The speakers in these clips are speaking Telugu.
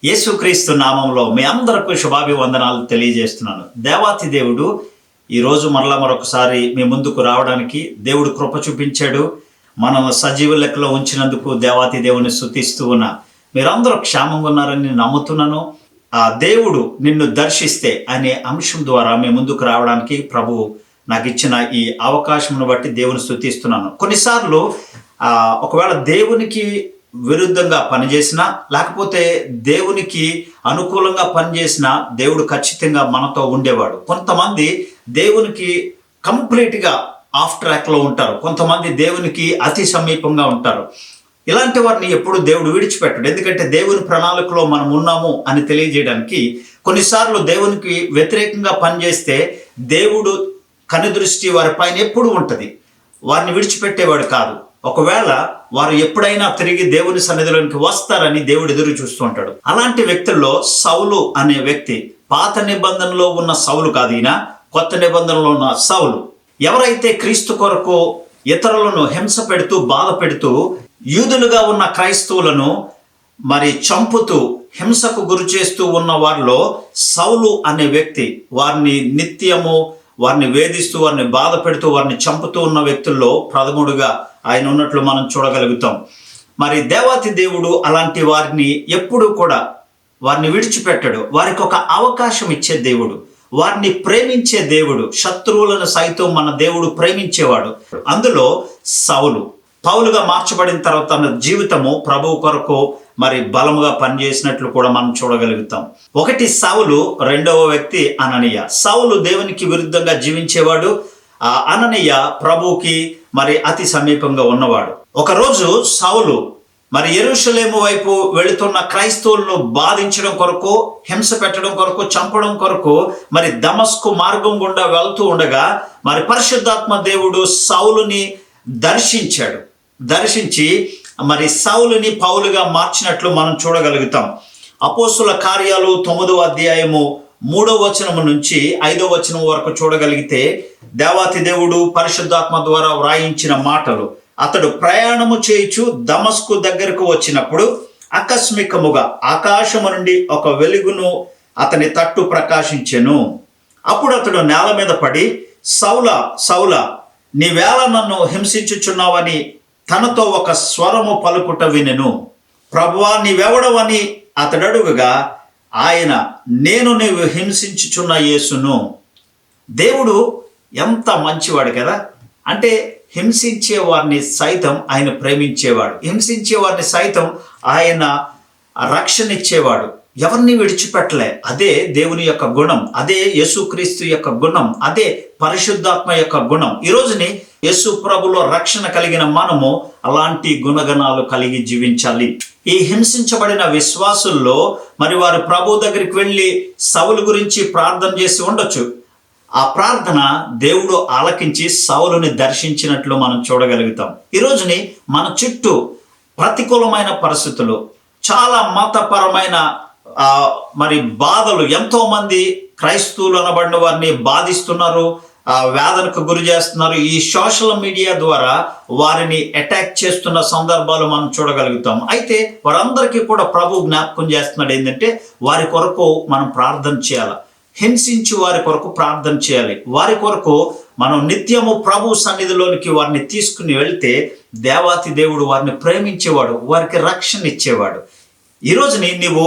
యేసుక్రీస్తు నామంలో మీ అందరికీ శుభాభివందనాలు తెలియజేస్తున్నాను. దేవాతి దేవుడు ఈరోజు మరొకసారి మీ ముందుకు రావడానికి దేవుడు కృప చూపించాడు. మనం సజీవ లెక్కలో ఉంచినందుకు దేవాతి దేవుని స్తుతిస్తూ ఉన్నా. మీరందరూ క్షేమంగా ఉన్నారని నమ్ముతున్నాను. ఆ దేవుడు నిన్ను దర్శిస్తే అనే అంశం ద్వారా మీ ముందుకు రావడానికి ప్రభువు నాకు ఇచ్చిన ఈ అవకాశంను బట్టి దేవుని స్తుతిస్తున్నాను. కొన్నిసార్లు ఒకవేళ దేవునికి విరుద్ధంగా పనిచేసినా లేకపోతే దేవునికి అనుకూలంగా పనిచేసినా దేవుడు ఖచ్చితంగా మనతో ఉండేవాడు. కొంతమంది దేవునికి కంప్లీట్గా ఆఫ్ ట్రాక్లో ఉంటారు, కొంతమంది దేవునికి అతి సమీపంగా ఉంటారు. ఇలాంటి వారిని ఎప్పుడు దేవుడు విడిచిపెట్టడు. ఎందుకంటే దేవుని ప్రణాళికలో మనం ఉన్నాము అని తెలియజేయడానికి. కొన్నిసార్లు దేవునికి వ్యతిరేకంగా పనిచేస్తే దేవుడు కనుదృష్టి వారిపైన ఎప్పుడు ఉంటుంది, వారిని విడిచిపెట్టేవాడు కాదు. ఒకవేళ వారు ఎప్పుడైనా తిరిగి దేవుని సన్నిధిలోనికి వస్తారని దేవుడు ఎదురు చూస్తూ ఉంటాడు. అలాంటి వ్యక్తుల్లో సౌలు అనే వ్యక్తి పాత నిబంధనలో ఉన్న సౌలు కాదు, ఈయన కొత్త నిబంధనలో ఉన్న సౌలు. ఎవరైతే క్రీస్తు కొరకు ఇతరులను హింస పెడుతూ బాధ పెడుతూ యూదులుగా ఉన్న క్రైస్తవులను చంపుతూ హింసకు గురి చేస్తూ ఉన్న వారిలో సౌలు అనే వ్యక్తి వారిని నిత్యము వారిని వేధిస్తూ వారిని బాధ పెడుతూ వారిని చంపుతూ ఉన్న వ్యక్తుల్లో ప్రథముడుగా ఆయన ఉన్నట్లు మనం చూడగలుగుతాం. దేవాతి దేవుడు అలాంటి వారిని ఎప్పుడూ కూడా వారిని విడిచిపెట్టడు. వారికి ఒక అవకాశం ఇచ్చే దేవుడు, వారిని ప్రేమించే దేవుడు. శత్రువులను సైతం మన దేవుడు ప్రేమించేవాడు. అందులో సౌలు పౌలుగా మార్చబడిన తర్వాత తన జీవితము ప్రభువు కొరకు బలముగా పనిచేసినట్లు కూడా మనం చూడగలుగుతాం. ఒకటి సౌలు, రెండవ వ్యక్తి అననీయ. సౌలు దేవునికి విరుద్ధంగా జీవించేవాడు, అననీయ ప్రభువుకి అతి సమీపంగా ఉన్నవాడు. ఒకరోజు సౌలు యెరూషలేము వైపు వెళుతున్న క్రైస్తవులను బాధించడం కొరకు, హింస పెట్టడం కొరకు, చంపడం కొరకు దమస్కు మార్గం గుండా వెళ్తూ ఉండగా పరిశుద్ధాత్మ దేవుడు సౌలుని దర్శించాడు. దర్శించి సౌలుని పౌలుగా మార్చినట్లు మనం చూడగలుగుతాం. అపోస్తుల కార్యాలు 9వ అధ్యాయము 3వ వచనం నుంచి 5వ వచనం వరకు చూడగలిగితే దేవాతి దేవుడు పరిశుద్ధాత్మ ద్వారా వ్రాయించిన మాటలు. అతడు ప్రయాణము చేయుచు దమస్కు దగ్గరకు వచ్చినప్పుడు ఆకస్మికముగా ఆకాశము నుండి ఒక వెలుగును అతని తట్టు ప్రకాశించెను. అప్పుడు అతడు నేల మీద పడి, సౌలా సౌలా, నీవేళ నన్ను హింసించుచున్నావని తనతో ఒక స్వరము పలుకుట వినెను. ప్రభువా, నీవెవడవని అతడు అడుగగా ఆయన, నేను నీవు హింసించుచున్న యేసును. దేవుడు ఎంత మంచివాడు కదా! అంటే హింసించే వారిని సైతం ఆయన ప్రేమించేవాడు, హింసించే వారిని సైతం ఆయన రక్షణ ఇచ్చేవాడు, ఎవరిని విడిచిపెట్టలే. అదే దేవుని యొక్క గుణం, అదే యేసుక్రీస్తు యొక్క గుణం, అదే పరిశుద్ధాత్మ యొక్క గుణం. ఈ రోజుని యేసు ప్రభులో రక్షణ కలిగిన మనము అలాంటి గుణగణాలు కలిగి జీవించాలి. ఈ హింసించబడిన విశ్వాసుల్లో వారు ప్రభు దగ్గరికి వెళ్ళి సౌలు గురించి ప్రార్థన చేసి ఉండొచ్చు. ఆ ప్రార్థన దేవుడు ఆలకించి సౌలుని దర్శించినట్లు మనం చూడగలుగుతాం. ఈ రోజుని మన చుట్టూ ప్రతికూలమైన పరిస్థితులు, చాలా మతపరమైన బాధలు, ఎంతో మంది క్రైస్తవులు అనబడిన వారిని బాధిస్తున్నారు, వేదనకు గురి చేస్తున్నారు. ఈ సోషల్ మీడియా ద్వారా వారిని అటాక్ చేస్తున్న సందర్భాలు మనం చూడగలుగుతాం. అయితే వారందరికీ కూడా ప్రభు జ్ఞాపకం చేస్తున్నాడు ఏంటంటే, వారి కొరకు మనం ప్రార్థన చేయాలి, హింసించి వారి కొరకు ప్రార్థన చేయాలి. వారి కొరకు మనం నిత్యము ప్రభు సన్నిధిలోనికి వారిని తీసుకుని వెళ్తే దేవాతి దేవుడు వారిని ప్రేమించేవాడు, వారికి రక్షణ ఇచ్చేవాడు. ఈ రోజుని నీవు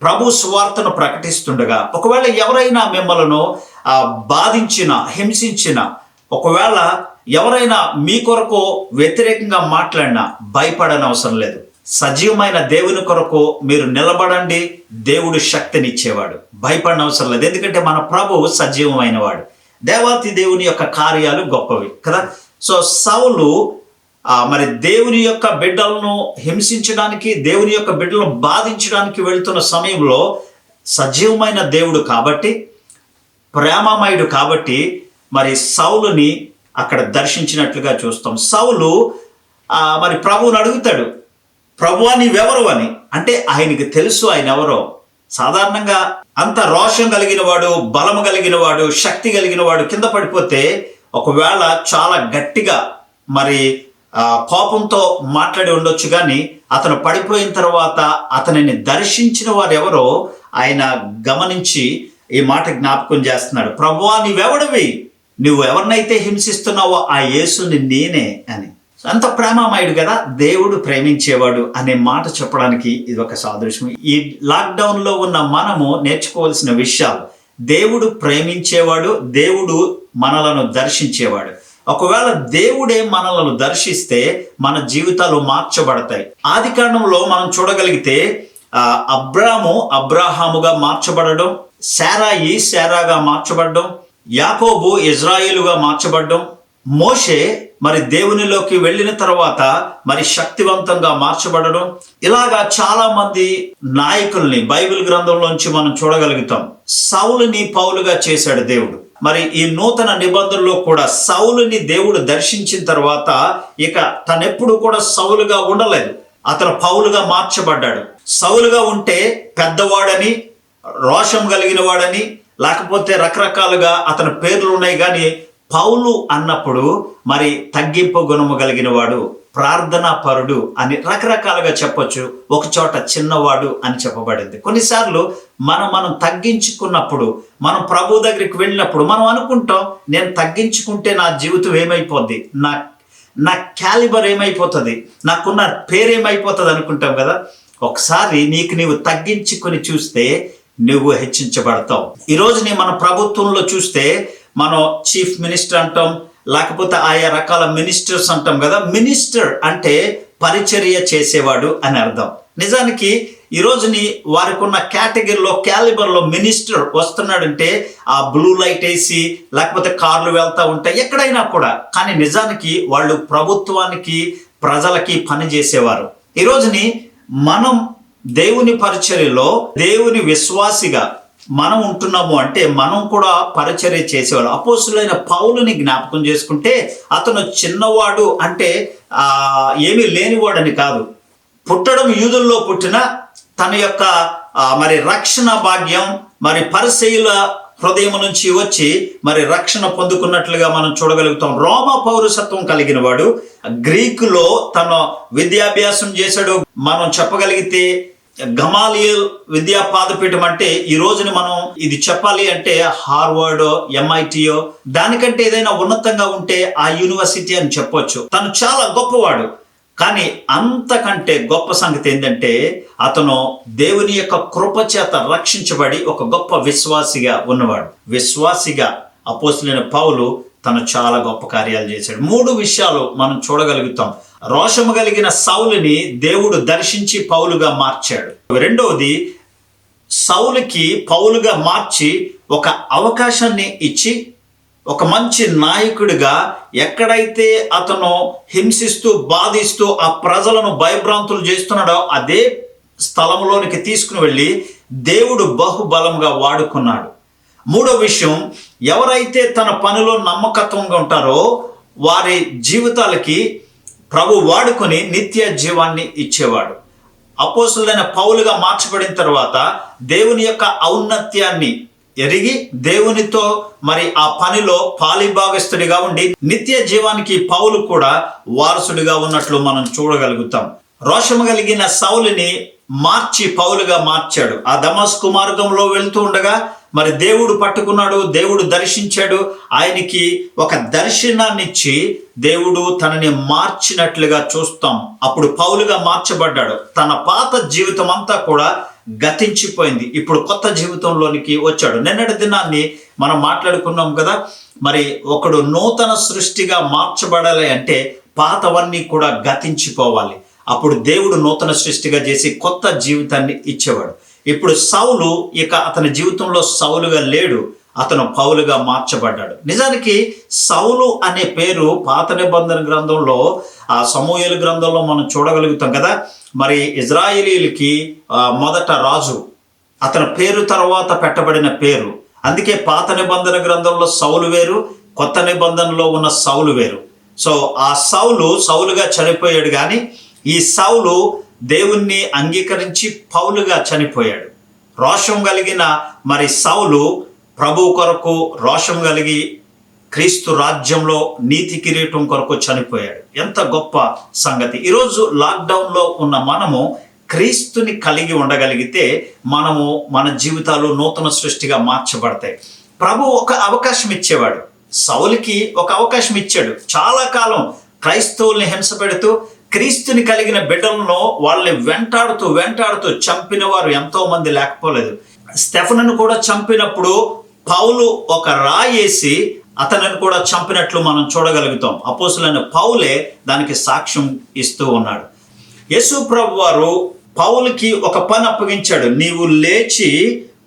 ప్రభు సువార్తను ప్రకటిస్తుండగా ఒకవేళ ఎవరైనా మిమ్మల్ని బాధించిన, హింసించిన, ఒకవేళ ఎవరైనా మీ కొరకు వ్యతిరేకంగా మాట్లాడినా భయపడని అవసరం లేదు. సజీవమైన దేవుని కొరకు మీరు నిలబడండి, దేవుడు శక్తినిచ్చేవాడు. భయపడిన అవసరం లేదు, ఎందుకంటే మన ప్రభువు సజీవమైన వాడు. దేవాతి దేవుని యొక్క కార్యాలు గొప్పవి కదా. సో సౌలు దేవుని యొక్క బిడ్డలను హింసించడానికి, దేవుని యొక్క బిడ్డలను బాధించడానికి వెళ్తున్న సమయంలో సజీవమైన దేవుడు కాబట్టి, ప్రేమమయుడు కాబట్టి సౌలుని అక్కడ దర్శించినట్లుగా చూస్తాం. సౌలు ప్రభువుని అడుగుతాడు, ప్రభువా నీవెవరు అని. అంటే ఆయనకి తెలుసు ఆయన ఎవరో. సాధారణంగా అంత రోషం కలిగిన వాడు, బలము కలిగిన వాడు, శక్తి కలిగిన వాడు కింద పడిపోతే ఒకవేళ చాలా గట్టిగా కోపంతో మాట్లాడి ఉండొచ్చు, కానీ అతను పడిపోయిన తర్వాత అతనిని దర్శించిన వారు ఎవరో ఆయన గమనించి ఈ మాట జ్ఞాపకం చేస్తున్నాడు. ప్రభువా, నీవెవడివి? నువ్వు ఎవరినైతే హింసిస్తున్నావో ఆ యేసుని నేనే అని. అంత ప్రేమమయుడు కదా, దేవుడు ప్రేమించేవాడు అనే మాట చెప్పడానికి ఇది ఒక సాదృశ్యం. ఈ లాక్డౌన్లో ఉన్న మనము నేర్చుకోవాల్సిన విషయాలు: దేవుడు ప్రేమించేవాడు, దేవుడు మనలను దర్శించేవాడు. ఒకవేళ దేవుడే మనలను దర్శిస్తే మన జీవితాలు మార్చబడతాయి. ఆది కాండంలో మనం చూడగలిగితే అబ్రాహాముగా మార్చబడడం, శారాయి శారాగా మార్చబడడం, యాకోబు ఇజ్రాయేలుగా మార్చబడడం, మోషే మరి దేవునిలోకి వెళ్ళిన తర్వాత మరి శక్తివంతంగా మార్చబడడం, ఇలాగా చాలా మంది నాయకుల్ని బైబిల్ గ్రంథంలోంచి మనం చూడగలుగుతాం. సౌలుని పౌలుగా చేశాడు దేవుడు. మరి ఈ నూతన నిబంధనలో కూడా సౌలుని దేవుడు దర్శించిన తర్వాత ఇక తనెప్పుడు కూడా సౌలుగా ఉండలేదు, అతను పౌలుగా మార్చబడ్డాడు. సౌలుగా ఉంటే పెద్దవాడని, రోషం కలిగిన వాడని, లేకపోతే రకరకాలుగా అతని పేర్లు ఉన్నాయి. కానీ పౌలు అన్నప్పుడు మరి తగ్గింపు గుణము కలిగిన వాడు, ప్రార్థనా పరుడు అని రకరకాలుగా చెప్పొచ్చు. ఒక చోట చిన్నవాడు అని చెప్పబడింది. కొన్నిసార్లు మనం తగ్గించుకున్నప్పుడు, మనం ప్రభు దగ్గరికి వెళ్ళినప్పుడు మనం అనుకుంటాం, నేను తగ్గించుకుంటే నా జీవితం ఏమైపోద్ది, నా క్యాలిబర్ ఏమైపోతుంది, నాకున్న పేరేమైపోతుంది అనుకుంటాం కదా. ఒకసారి నీవు తగ్గించుకొని చూస్తే నువ్వు హెచ్చించబడతావు. ఈరోజు మన ప్రభుత్వంలో చూస్తే మనం చీఫ్ మినిస్టర్ అంటాం, లేకపోతే ఆయా రకాల మినిస్టర్స్ అంటాం కదా. మినిస్టర్ అంటే పరిచర్య చేసేవాడు అని అర్థం. నిజానికి ఈరోజు వారికి ఉన్న కేటగిరీలో, క్యాలిబర్లో మినిస్టర్ వస్తున్నాడంటే ఆ బ్లూ లైట్ వేసి లేకపోతే కార్లు వెళ్తూ ఉంటాయి ఎక్కడైనా కూడా. కానీ నిజానికి వాళ్ళు ప్రభుత్వానికి, ప్రజలకి పని చేసేవారు. ఈరోజు మనం దేవుని పరిచర్యలో దేవుని విశ్వాసిగా మనం ఉంటున్నాము అంటే మనం కూడా పరిచర్య చేసేవాళ్ళు. అపోస్తులైన పౌలుని జ్ఞాపకం చేసుకుంటే అతను చిన్నవాడు అంటే ఏమీ లేనివాడని కాదు. పుట్టడం యూదుల్లో పుట్టిన తన యొక్క మరి రక్షణ భాగ్యం మరి పరిసయ్యుల హృదయం నుంచి వచ్చి మరి రక్షణ పొందుకున్నట్లుగా మనం చూడగలుగుతాం. రోమా పౌరసత్వం కలిగిన వాడు, గ్రీకులో తన విద్యాభ్యాసం చేశాడు. మనం చెప్పగలిగితే గమాలియల్ విద్యా పాదపీఠం అంటే ఈ రోజుని మనం ఇది చెప్పాలి అంటే హార్వర్డో, ఎంఐటియో, దానికంటే ఏదైనా ఉన్నతంగా ఉంటే ఆ యూనివర్సిటీ అని చెప్పొచ్చు. తను చాలా గొప్పవాడు. కానీ అంతకంటే గొప్ప సంగతి ఏంటంటే అతను దేవుని యొక్క కృప చేత రక్షించబడి ఒక గొప్ప విశ్వాసిగా ఉన్నవాడు. విశ్వాసిగా అపోస్తులైన పౌలు తను చాలా గొప్ప కార్యాలు చేశాడు. 3 విషయాలు మనం చూడగలుగుతాం. రోషము కలిగిన సౌలుని దేవుడు దర్శించి పౌలుగా మార్చాడు. రెండవది, సౌలుకి పౌలుగా మార్చి ఒక అవకాశాన్ని ఇచ్చి ఒక మంచి నాయకుడిగా ఎక్కడైతే అతను హింసిస్తూ, బాధిస్తూ ఆ ప్రజలను భయభ్రాంతులు చేస్తున్నాడో అదే స్థలంలోనికి తీసుకుని వెళ్ళి దేవుడు బహుబలంగా వాడుకున్నాడు. మూడో విషయం, ఎవరైతే తన పనిలో నమ్మకత్వంగా ఉంటారో వారి జీవితాలకి ప్రభు వాడుకొని నిత్య జీవాన్ని ఇచ్చేవాడు. అపోస్తులైన పౌలుగా మార్చబడిన తర్వాత దేవుని యొక్క ఔన్నత్యాన్ని ఎరిగి దేవునితో మరి ఆ పనిలో పాలిభాగస్తుడిగా ఉండి నిత్య జీవానికి పౌలు కూడా వారసుడిగా ఉన్నట్లు మనం చూడగలుగుతాం. రోషము కలిగిన సౌలుని మార్చి పౌలుగా మార్చాడు. ఆ దమస్కు మార్గంలో వెళ్తూ ఉండగా మరి దేవుడు పట్టుకున్నాడు, దేవుడు దర్శించాడు. ఆయనకి ఒక దర్శనాన్ని ఇచ్చి దేవుడు తనని మార్చినట్లుగా చూస్తాం. అప్పుడు పౌలుగా మార్చబడ్డాడు. తన పాత జీవితం అంతా కూడా గతించిపోయింది, ఇప్పుడు కొత్త జీవితంలోనికి వచ్చాడు. నిన్నటి దినాన్ని మనం మాట్లాడుకున్నాం కదా. మరి ఒకడు నూతన సృష్టిగా మార్చబడాలి అంటే పాతవన్నీ కూడా గతించిపోవాలి. అప్పుడు దేవుడు నూతన సృష్టిగా చేసి కొత్త జీవితాన్ని ఇచ్చేవాడు. ఇప్పుడు సౌలు ఇక అతని జీవితంలో సౌలుగా లేడు, అతను పౌలుగా మార్చబడ్డాడు. నిజానికి సౌలు అనే పేరు పాత నిబంధన గ్రంథంలో, ఆ సమూయేలు గ్రంథంలో మనం చూడగలుగుతాం కదా. మరి ఇజ్రాయేలీలకి మొదట రాజు, అతని పేరు తర్వాత పెట్టబడిన పేరు. అందుకే పాత నిబంధన గ్రంథంలో సౌలు వేరు, కొత్త నిబంధనలో ఉన్న సౌలు వేరు. సో ఆ సౌలుగా చనిపోయాడు. కానీ ఈ సౌలు దేవుణ్ణి అంగీకరించి పౌలుగా చనిపోయాడు. రోషం కలిగిన మరి సౌలు ప్రభు కొరకు రోషం కలిగి క్రీస్తు రాజ్యంలో నీతి కిరీటం కొరకు చనిపోయాడు. ఎంత గొప్ప సంగతి! ఈరోజు లాక్డౌన్లో ఉన్న మనము క్రీస్తుని కలిగి ఉండగలిగితే మనము మన జీవితాలు నూతన సృష్టిగా మార్చబడతాయి. ప్రభు ఒక అవకాశం ఇచ్చేవాడు. సౌలుకి ఒక అవకాశం ఇచ్చాడు. చాలా కాలం క్రైస్తవుల్ని హింస పెడుతూ క్రీస్తుని కలిగిన బిడ్డలను వాళ్ళని వెంటాడుతూ చంపిన వారు ఎంతో మంది లేకపోలేదు. స్టెఫనును కూడా చంపినప్పుడు పౌలు ఒక రాయేసి అతనిని కూడా చంపినట్లు మనం చూడగలుగుతాం. అపోస్తులైన పౌలే దానికి సాక్ష్యం ఇస్తూ ఉన్నాడు. యేసు ప్రభు వారు పౌలుకి ఒక పని అప్పగించాడు. నీవు లేచి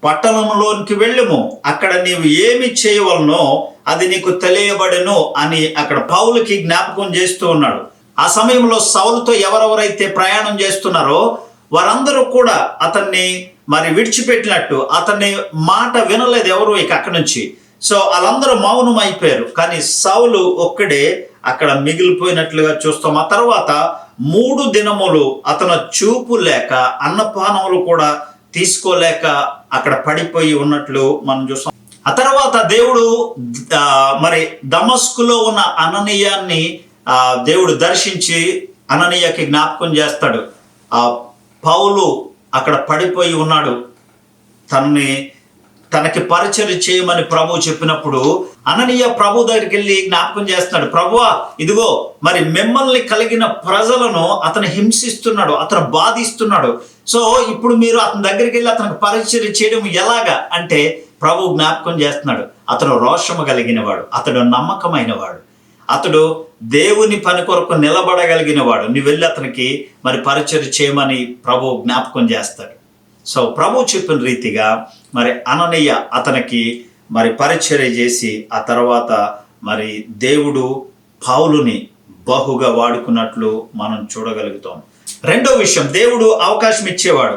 పట్టణంలోనికి వెళ్ళుము, అక్కడ నీవు ఏమి చేయవలనో అది నీకు తెలియబడెను అని అక్కడ పౌలుకి జ్ఞాపకం చేస్తూ ఉన్నాడు. ఆ సమయంలో సౌలుతో ఎవరెవరైతే ప్రయాణం చేస్తున్నారో వారందరూ కూడా అతన్ని మరి విడిచిపెట్టినట్టు, అతన్ని మాట వినలేదు ఎవరు ఇక అక్కడి నుంచి. సో వాళ్ళందరూ మౌనం అయిపోయారు. కానీ సౌలు ఒక్కడే అక్కడ మిగిలిపోయినట్లుగా చూస్తాం. ఆ తర్వాత 3 దినములు అతను చూపు లేక అన్నపానములు కూడా తీసుకోలేక అక్కడ పడిపోయి ఉన్నట్లు మనం చూస్తాం. ఆ తర్వాత దేవుడు మరి దమస్కులో ఉన్న అననీయాన్ని దేవుడు దర్శించి అననీయకి జ్ఞాపకం చేస్తాడు. పౌలు అక్కడ పడిపోయి ఉన్నాడు. తనకి పరిచర్య చేయమని ప్రభు చెప్పినప్పుడు అననీయ ప్రభు దగ్గరికి వెళ్ళి జ్ఞాపకం చేస్తున్నాడు. ప్రభువా, ఇదిగో మరి మిమ్మల్ని కలిగిన ప్రజలను అతను హింసిస్తున్నాడు, అతను బాధిస్తున్నాడు. సో ఇప్పుడు మీరు అతని దగ్గరికి వెళ్ళి అతనికి పరిచర్య చేయడం ఎలాగా అంటే ప్రభు జ్ఞాపకం చేస్తున్నాడు. అతను రోషము కలిగిన వాడు, అతడు నమ్మకమైన వాడు, అతడు దేవుని పని కొరకు నిలబడగలిగిన వాడు. నువ్వు వెళ్ళి అతనికి మరి పరిచర్య చేయమని ప్రభు జ్ఞాపకం చేస్తాడు. సో ప్రభు చెప్పిన రీతిగా మరి అననీయ అతనికి మరి పరిచర్య చేసి ఆ తర్వాత మరి దేవుడు పౌలుని బహుగా వాడుకున్నట్లు మనం చూడగలుగుతాం. రెండో విషయం, దేవుడు అవకాశం ఇచ్చేవాడు.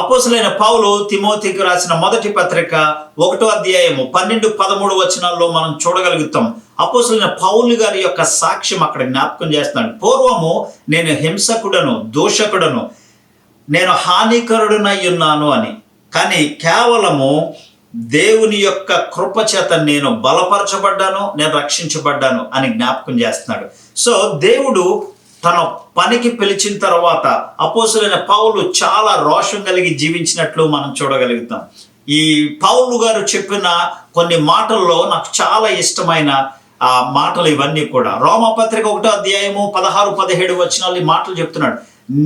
అపోస్తులైన పౌలు తిమోతికి రాసిన మొదటి పత్రిక 1వ అధ్యాయము 12-13 వచనాల్లో మనం చూడగలుగుతాం. అపోస్తులైన పౌలు గారి యొక్క సాక్ష్యం అక్కడ జ్ఞాపకం చేస్తున్నాడు. పూర్వము నేను హింసకుడను, దూషకుడను, నేను హానికరుడునై ఉన్నాను అని, కానీ కేవలము దేవుని యొక్క కృప చేత నేను బలపరచబడ్డాను, నేను రక్షించబడ్డాను అని జ్ఞాపకం చేస్తున్నాడు. సో దేవుడు తన పనికి పిలిచిన తర్వాత అపోస్తులైన పౌలు చాలా రోషం కలిగి జీవించినట్లు మనం చూడగలుగుతాం. ఈ పౌలు గారు చెప్పిన కొన్ని మాటల్లో నాకు చాలా ఇష్టమైన మాటలు ఇవన్నీ కూడా. రోమపత్రిక 1వ అధ్యాయము 16-17 వచనాలు ఈ మాటలు చెప్తున్నాడు.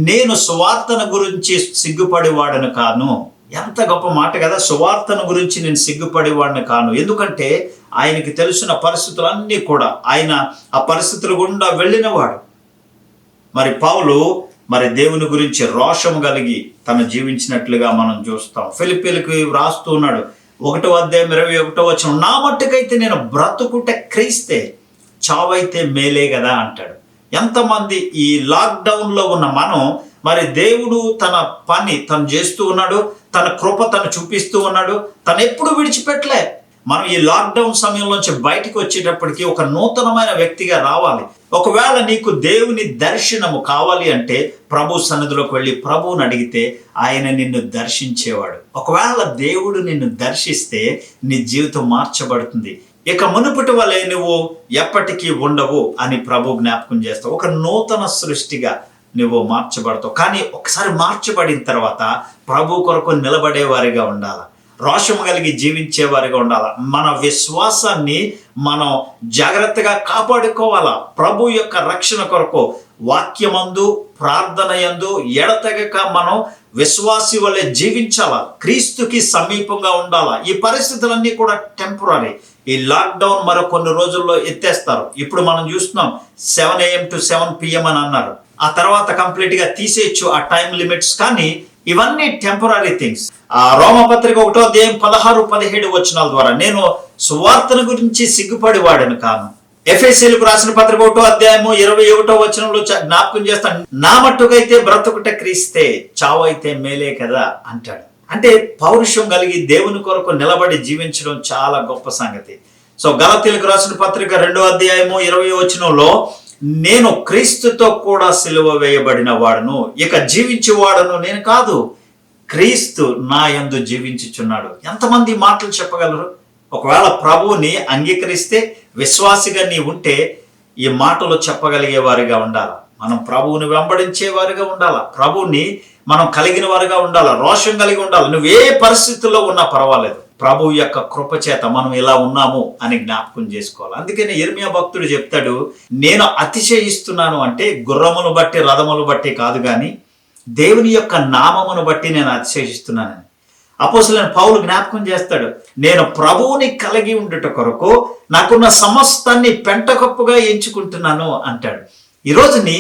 నేను సువార్తను గురించి సిగ్గుపడేవాడను కాను. ఎంత గొప్ప మాట కదా! సువార్తను గురించి నేను సిగ్గుపడేవాడిని కాను. ఎందుకంటే ఆయనకి తెలిసిన పరిస్థితులన్నీ కూడా ఆయన ఆ పరిస్థితుల గుండా వెళ్ళినవాడు. మరి పౌలు మరి దేవుని గురించి రోషం కలిగి తను జీవించినట్లుగా మనం చూస్తాం. ఫిలిప్పీలకు రాస్తూ ఉన్నాడు 1వ అధ్యాయం 21వ వచనం, నా మట్టుకైతే నేను బ్రతుకుట క్రీస్తే, చావైతే మేలే కదా అంటాడు. ఎంతమంది ఈ లాక్డౌన్లో ఉన్న మనం మరి దేవుడు తన పని తను చేస్తూ ఉన్నాడు, తన కృప తను చూపిస్తూ ఉన్నాడు, తను ఎప్పుడు విడిచిపెట్టలే. మనం ఈ లాక్డౌన్ సమయంలోంచి బయటకు వచ్చేటప్పటికి ఒక నూతనమైన వ్యక్తిగా రావాలి. ఒకవేళ నీకు దేవుని దర్శనము కావాలి అంటే ప్రభు సన్నిధిలోకి వెళ్ళి ప్రభువుని అడిగితే ఆయన నిన్ను దర్శించేవాడు. ఒకవేళ దేవుడు నిన్ను దర్శిస్తే నీ జీవితం మార్చబడుతుంది. ఇక మునుపటి వలె నువ్వు ఎప్పటికీ ఉండవు అని ప్రభు జ్ఞాపకం చేస్తావు. ఒక నూతన సృష్టిగా నువ్వు మార్చబడతావు. కానీ ఒకసారి మార్చబడిన తర్వాత ప్రభు కొరకు నిలబడేవారిగా ఉండాలి, రోషము కలిగి జీవించేవారిగా ఉండాలి. మన విశ్వాసాన్ని మనం జాగ్రత్తగా కాపాడుకోవాలా. ప్రభు యొక్క రక్షణ కొరకు వాక్యమందు ప్రార్థన యందు ఎడతెగక మనం విశ్వాసి వలె జీవించాలా, క్రీస్తుకి సమీపంగా ఉండాలా. ఈ పరిస్థితులన్నీ కూడా టెంపరీ. ఈ లాక్డౌన్ మరో కొన్ని రోజుల్లో ఎత్తేస్తారు. ఇప్పుడు మనం చూస్తున్నాం 7 AM to 7 PM అని అన్నారు. ఆ తర్వాత కంప్లీట్గా తీసేయచ్చు ఆ టైం లిమిట్స్. కానీ ఇవన్నీ టెంపరీ థింగ్స్. రోమపత్రిక 1వ అధ్యాయం 16-17 వచనాల ద్వారా నేను సువార్తను గురించి సిగ్గుపడేవాడను కాను. ఎఫెసీయులకు రాసిన పత్రిక 1వ అధ్యాయము 21వ వచనంలో జ్ఞాపకం చేస్తాను, నా మట్టుకైతే బ్రతుకుట క్రీస్తే, చావు అయితే మేలే కదా అంటాడు. అంటే పౌరుషం కలిగి దేవుని కొరకు నిలబడి జీవించడం చాలా గొప్ప సంగతి. సో గలతీయులకు రాసిన పత్రిక 2వ అధ్యాయము 20వ వచనంలో, నేను క్రీస్తుతో కూడా సిలువ వేయబడిన వాడును, ఇక జీవించేవాడును నేను కాదు, క్రీస్తు నా యందు జీవించుచున్నాడు. ఎంతమంది మాటలు చెప్పగలరు? ఒకవేళ ప్రభువుని అంగీకరిస్తే విశ్వాసిగా నీ ఉంటే ఈ మాటలు చెప్పగలిగే వారిగా ఉండాలి. మనం ప్రభువుని వెంబడించే వారిగా ఉండాలా, ప్రభువుని మనం కలిగిన వారిగా ఉండాలా, రోషం కలిగి ఉండాలి. నువ్వు ఏ పరిస్థితుల్లో ఉన్నా పర్వాలేదు, ప్రభువు యొక్క కృప చేత మనం ఇలా ఉన్నాము అని జ్ఞాపకం చేసుకోవాలి. అందుకని యిర్మీయా భక్తుడు చెప్తాడు, నేను అతిశయిస్తున్నాను అంటే గుర్రమును బట్టి రథములు బట్టి కాదు కానీ దేవుని యొక్క నామమును బట్టి నేను అతిశయిస్తున్నానని. అపోస్తలుడైన పౌలు జ్ఞాపకం చేస్తాడు, నేను ప్రభువుని కలిగి ఉండుట కొరకు నాకున్న సమస్తాన్ని పెంటకప్పుగా ఎంచుకుంటున్నాను అంటాడు. ఈరోజుని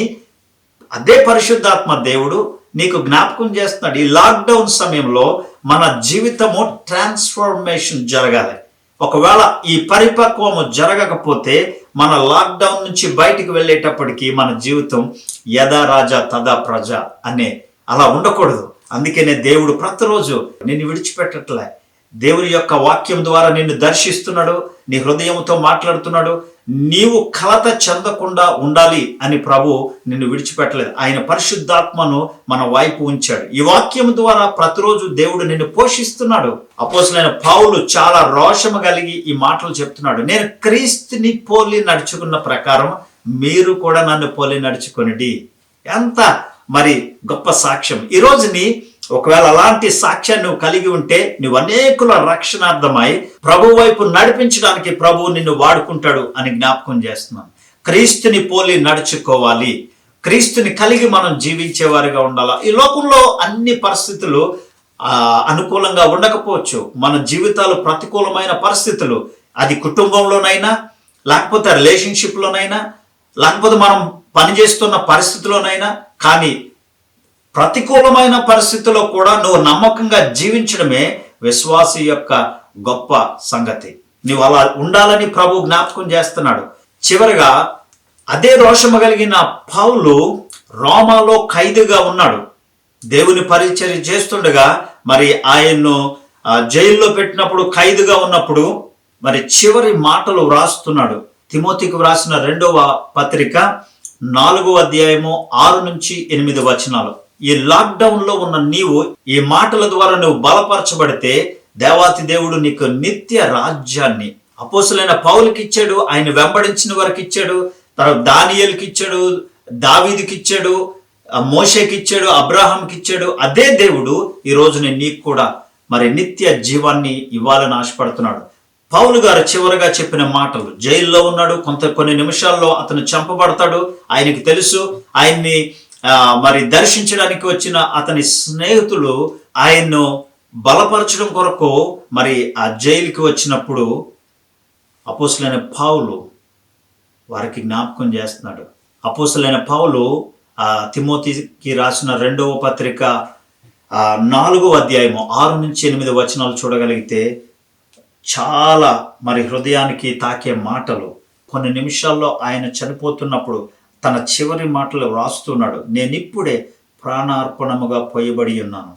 అదే పరిశుద్ధాత్మ దేవుడు నీకు జ్ఞాపకం చేస్తున్నాడు. ఈ లాక్డౌన్ సమయంలో మన జీవితము ట్రాన్స్ఫర్మేషన్ జరగాలి. ఒకవేళ ఈ పరిపక్వము జరగకపోతే మన లాక్డౌన్ నుంచి బయటికి వెళ్ళేటప్పటికి మన జీవితం యథా రాజా తదా ప్రజ అనే అలా ఉండకూడదు. అందుకనే దేవుడు ప్రతిరోజు నిన్ను విడిచిపెట్టట్లే. దేవుని యొక్క వాక్యం ద్వారా నిన్ను దర్శిస్తున్నాడు, నీ హృదయంతో మాట్లాడుతున్నాడు. నీవు కలత చెందకుండా ఉండాలి అని ప్రభు నిన్ను విడిచిపెట్టలేదు. ఆయన పరిశుద్ధాత్మను మన వైపు ఉంచాడు. ఈ వాక్యం ద్వారా ప్రతిరోజు దేవుడు నిన్ను పోషిస్తున్నాడు. అపోస్తలుడైన పౌలు చాలా రోషము కలిగి ఈ మాటలు చెప్తున్నాడు, నేను క్రీస్తుని పోలి నడుచుకున్న ప్రకారం మీరు కూడా నన్ను పోలి నడుచుకొనిడి. ఎంత మరి గొప్ప సాక్ష్యం! ఈ రోజుని ఒకవేళ అలాంటి సాక్ష్యాన్ని నువ్వు కలిగి ఉంటే నువ్వు అనేకుల రక్షణార్థమై ప్రభు వైపు నడిపించడానికి ప్రభువు నిన్ను వాడుకుంటాడు అని జ్ఞాపకం చేస్తున్నాను. క్రీస్తుని పోలి నడుచుకోవాలి, క్రీస్తుని కలిగి మనం జీవించేవారిగా ఉండాలి. ఈ లోకంలో అన్ని పరిస్థితులు అనుకూలంగా ఉండకపోవచ్చు. మన జీవితాలు ప్రతికూలమైన పరిస్థితులు, అది కుటుంబంలోనైనా, లేకపోతే రిలేషన్షిప్లోనైనా, లేకపోతే మనం పనిచేస్తున్న పరిస్థితిలోనైనా, కానీ ప్రతికూలమైన పరిస్థితుల్లో కూడా నువ్వు నమ్మకంగా జీవించడమే విశ్వాసి యొక్క గొప్ప సంగతి. నువ్వు అలా ఉండాలని ప్రభు జ్ఞాపకం చేస్తున్నాడు. చివరిగా అదే రోషము కలిగిన పౌలు రోమాలో ఖైదుగా ఉన్నాడు. దేవుని పరిచర్య చేస్తుండగా మరి ఆయన్ను జైల్లో పెట్టినప్పుడు, ఖైదుగా ఉన్నప్పుడు మరి చివరి మాటలు వ్రాస్తున్నాడు. తిమోతికి వ్రాసిన 2వ పత్రిక 4వ అధ్యాయము 6 నుంచి 8 వచనాలు. ఈ లాక్డౌన్ లో ఉన్న నీవు ఈ మాటల ద్వారా నువ్వు బలపరచబడితే దేవాతి దేవుడు నీకు నిత్య రాజ్యాన్ని అపోస్తలుడైన పౌలుకి ఇచ్చాడు, ఆయన వెంబడించిన వారికి ఇచ్చాడు, తర్వాత దానియేలుకి ఇచ్చాడు, దావీదుకి ఇచ్చాడు, మోషేకి ఇచ్చాడు, అబ్రాహాంకి ఇచ్చాడు. అదే దేవుడు ఈ రోజున నీకు కూడా మరి నిత్య జీవాన్ని ఇవ్వాలని ఆశపడుతున్నాడు. పౌలు గారు చివరిగా చెప్పిన మాటలు, జైల్లో ఉన్నాడు, కొన్ని నిమిషాల్లో అతను చంపబడతాడు. ఆయనకి తెలుసు. ఆయన్ని మరి దర్శించడానికి వచ్చిన అతని స్నేహితులు ఆయన్ను బలపరచడం కొరకు మరి ఆ జైలుకి వచ్చినప్పుడు అపోస్తలుడైన పౌలు వారికి జ్ఞాపకం చేస్తున్నాడు. అపోస్తలుడైన పౌలు తిమోతికి రాసిన 2వ పత్రిక 4వ అధ్యాయము 6 నుంచి 8 వచనాలు చూడగలిగితే చాలా మరి హృదయానికి తాకే మాటలు. కొన్ని నిమిషాల్లో ఆయన చనిపోతున్నప్పుడు తన చివరి మాటలు వ్రాస్తున్నాడు, నేనిప్పుడే ప్రాణార్పణముగా పోయబడి ఉన్నాను,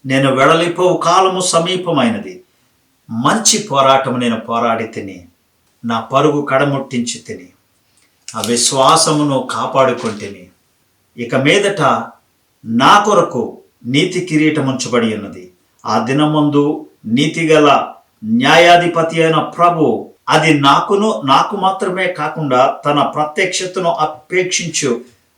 నేను వెడలిపోవు కాలము సమీపమైనది, మంచి పోరాటము నేను పోరాడి తిని, నా పరుగు కడముట్టించి తిని, ఆ విశ్వాసమును కాపాడుకొంటిని. ఇక మీదట నా కొరకు నీతి కిరీటం ఉంచబడి ఉన్నది. ఆ దినమందు నీతిగల న్యాయాధిపతి అయిన ప్రభు అది నాకు మాత్రమే కాకుండా తన ప్రత్యక్షతను అపేక్షించు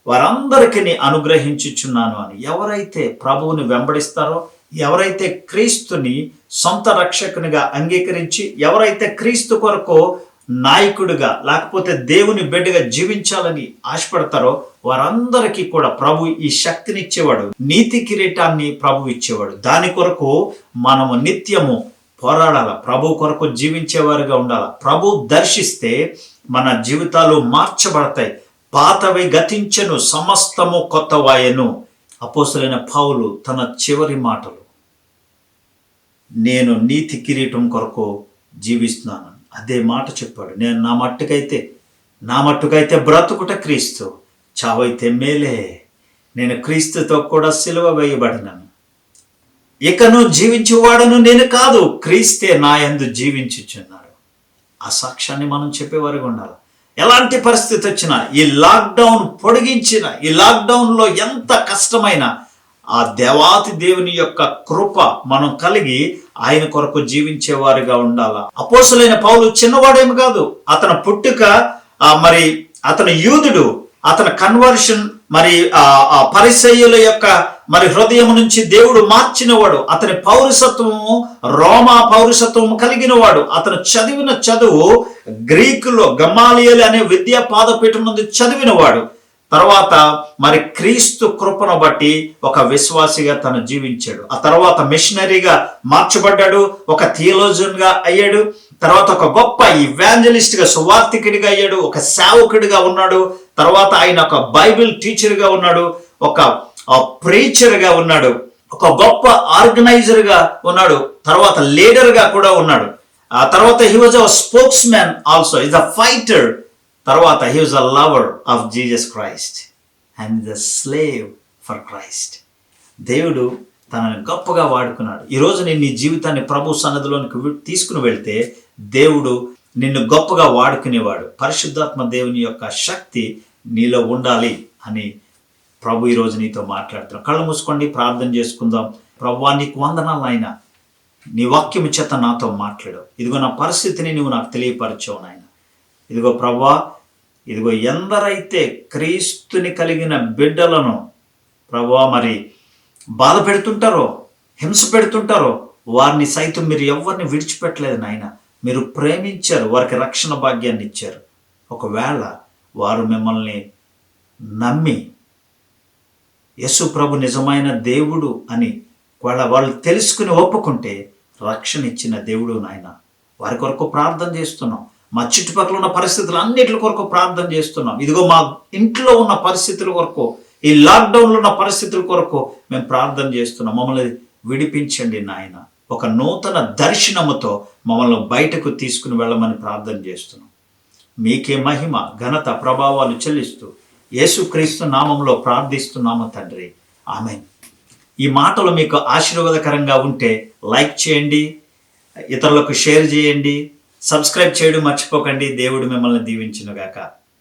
వారందరికీ అనుగ్రహించుచున్నాను అని. ఎవరైతే ప్రభువుని వెంబడిస్తారో, ఎవరైతే క్రీస్తుని సొంత రక్షకునిగా అంగీకరించి, ఎవరైతే క్రీస్తు కొరకు నాయకుడిగా లేకపోతే దేవుని బిడ్డగా జీవించాలని ఆశపడతారో వారందరికీ కూడా ప్రభు ఈ శక్తిని ఇచ్చేవాడు, నీతి కిరీటాన్ని ప్రభు ఇచ్చేవాడు. దాని కొరకు మనము నిత్యము పోరాడాల, ప్రభు కొరకు జీవించేవారుగా ఉండాల. ప్రభు దర్శిస్తే మన జీవితాలు మార్చబడతాయి. పాతవి గతించెను, సమస్తము కొత్తవాయెను. అపోస్తలుడైన పౌలు తన చివరి మాటలు, నేను నీతి కిరీటం కొరకు జీవిస్తున్నాను, అదే మాట చెప్పాడు. నేను నా మట్టుకైతే బ్రతుకుట క్రీస్తు, చావైతే మేలే, నేను క్రీస్తుతో కూడా సిలువ వేయబడినాను, ఇకను జీవించేవాడను నేను కాదు, క్రీస్తే నా యందు జీవించుచున్నాడు. ఆ సాక్ష్యాన్ని మనం చెప్పేవారుగా ఉండాలి. ఎలాంటి పరిస్థితి వచ్చినా, ఈ లాక్డౌన్ పొడిగించిన, ఈ లాక్డౌన్లో ఎంత కష్టమైన ఆ దేవాతి దేవుని యొక్క కృప మనం కలిగి ఆయన కొరకు జీవించేవారుగా ఉండాలా. అపోస్తలుడైన పౌలు చిన్నవాడేమి కాదు. అతని పుట్టుక మరి అతను యూదుడు. అతని కన్వర్షన్ మరి పరిసయ్యుల యొక్క మరి హృదయం నుంచి దేవుడు మార్చినవాడు. అతని పౌరసత్వము రోమా పౌరసత్వము కలిగిన వాడు. అతను చదివిన చదువు గ్రీకులో గమాలియల్ అనే విద్యా పాదపీఠం నుండి చదివినవాడు. తర్వాత మరి క్రీస్తు కృపను బట్టి ఒక విశ్వాసిగా తను జీవించాడు. ఆ తర్వాత మిషనరీగా మార్చబడ్డాడు, ఒక థియోలోజియన్ గా అయ్యాడు, తర్వాత ఒక గొప్ప ఇవాంజలిస్ట్ గా సువార్థికుడిగా అయ్యాడు, ఒక సేవకుడిగా ఉన్నాడు, తర్వాత ఆయన ఒక బైబిల్ టీచర్ గా ఉన్నాడు, ఒక ప్రీచర్ గా ఉన్నాడు, ఒక గొప్ప ఆర్గనైజర్ గా ఉన్నాడు, తర్వాత లీడర్ గా కూడా ఉన్నాడు. ఆ తర్వాత he was a spokesman also, is a fighter. తర్వాత he was a lover of Jesus Christ and the slave for Christ. దేవుడు తనని గొప్పగా వాడుకున్నాడు. ఈరోజు నేను నీ జీవితాన్ని ప్రభు సన్నిధిలోనికి తీసుకుని వెళ్తే దేవుడు నిన్ను గొప్పగా వాడుకునేవాడు. పరిశుద్ధాత్మ దేవుని యొక్క శక్తి నీలో ఉండాలి అని ప్రభు ఈరోజు నీతో మాట్లాడుతున్నాడు. కళ్ళు మూసుకోండి, ప్రార్థన చేసుకుందాం. ప్రభువా, నీకు వందనాలు నాయన, నీ వాక్యము చేత నాతో మాట్లాడు. ఇదిగో నా పరిస్థితిని నువ్వు నాకు తెలియపరచావు నాయన. ఇదిగో ప్రభువా, ఇదిగో ఎందరైతే క్రీస్తుని కలిగిన బిడ్డలను ప్రభువా మరి బాధ పెడుతుంటారో, హింస పెడుతుంటారో, వారిని సైతం మీరు ఎవరిని విడిచిపెట్టలేదు నాయన. మీరు ప్రేమించారు, వారికి రక్షణ భాగ్యాన్ని ఇచ్చారు. ఒకవేళ వారు మిమ్మల్ని నమ్మి యేసు ప్రభు నిజమైన దేవుడు అని వాళ్ళు తెలుసుకుని ఒప్పుకుంటే రక్షణ ఇచ్చిన దేవుడు నాయన. వారి కొరకు ప్రార్థన చేస్తున్నాం. మా చుట్టుపక్కల ఉన్న పరిస్థితులు అన్నిటి కొరకు ప్రార్థన చేస్తున్నాం. ఇదిగో మా ఇంట్లో ఉన్న పరిస్థితుల కొరకు, ఈ లాక్డౌన్లో ఉన్న పరిస్థితుల కొరకు మేము ప్రార్థన చేస్తున్నాం. మమ్మల్ని విడిపించండి నాయన. ఒక నూతన దర్శనముతో మమ్మల్ని బయటకు తీసుకుని వెళ్ళమని ప్రార్థన చేస్తున్నాం. మీకే మహిమ, ఘనత, ప్రభావాలు చెల్లిస్తూ యేసుక్రీస్తు నామంలో ప్రార్థిస్తున్నాము తండ్రి, ఆమేన్. ఈ మాటలు మీకు ఆశీర్వాదకరంగా ఉంటే లైక్ చేయండి, ఇతరులకు షేర్ చేయండి, సబ్స్క్రైబ్ చేయడం మర్చిపోకండి. దేవుడు మిమ్మల్ని దీవించును గాక.